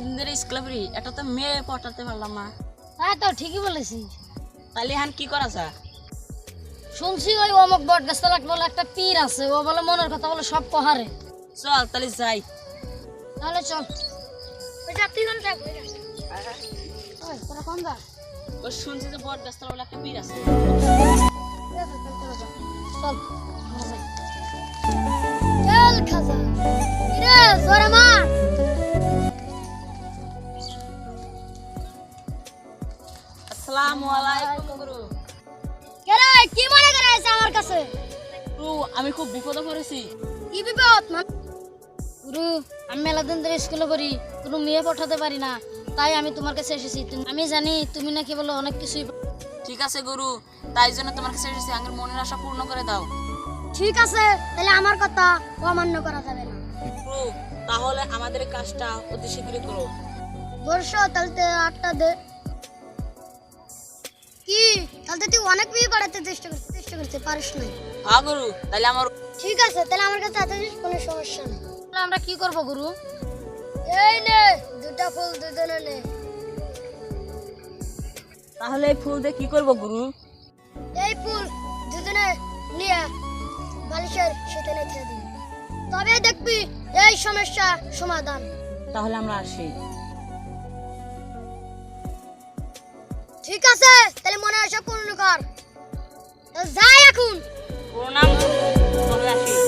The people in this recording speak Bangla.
এতদিন ধরে স্কুলে পড়ি, এটা তো মেয়ে পটাতে পারলাম না। হ্যাঁ তো ঠিকই বলেছিস। তাহলে এখন কি করা যায়? শুনছি ওই অমুক বট গাছতলা বলে একটা পীর আছে, ও বলে মনের কথা বলে সব কহারে। চল তাহলে যাই। তাহলে চল। তুই কোন থাকবি? ওই তোরা কোন যা? ও শুনছি যে বট গাছতলা বলে একটা পীর আছে। চল চল খাজা রে জোরে মার। আসসালামু আলাইকুম গুরু। কে রে, কি মনে করে আছে আমার কাছে? গুরু, আমি খুব বিপদে পড়েছি। কি বিপদ? গুরু, আমি মেলাদিন ধরে স্কুলে পড়ি, কোনো মেয়ে পাঠাতে পারি না, তাই আমি তোমার কাছে এসেছি। আমি জানি তুমি নাকি বলো অনেক কিছুই। ঠিক আছে গুরু, তাই জন্য তোমার কাছে এসেছি, আমার মনের আশা পূর্ণ করে দাও। ঠিক আছে, তাহলে আমার কথা অমান্য করা যাবে না। গুরু, তাহলে আমাদের কাজটা অতি শীঘ্রই করো। বর্ষ তাহলে 8টা দে। কি তাহলে তুই অনেক বিয়ে করাতে চেষ্টা করতে পারিস না? হ্যাঁ গুরু, তাহলে আমার। ঠিক আছে, তাহলে আমার কাছে এতদিন কোনো সমস্যা নেই। তাহলে আমরা কি করব গুরু? এই নে দুটা ফুল, দুজনে নে। তাহলে এই ফুল দিয়ে কি করব গুরু? এই ফুল দুজনে নিয়ে বালিশের সাথে রেখে দিন, তবে দেখবি এই সমস্যা সমাধান। তাহলে আমরা আসি। ঠিক আছে, তাহলে মনে আশা পূর্ণ কর। তো যাই এখন। প্রণাম গুরু, তবে আসি।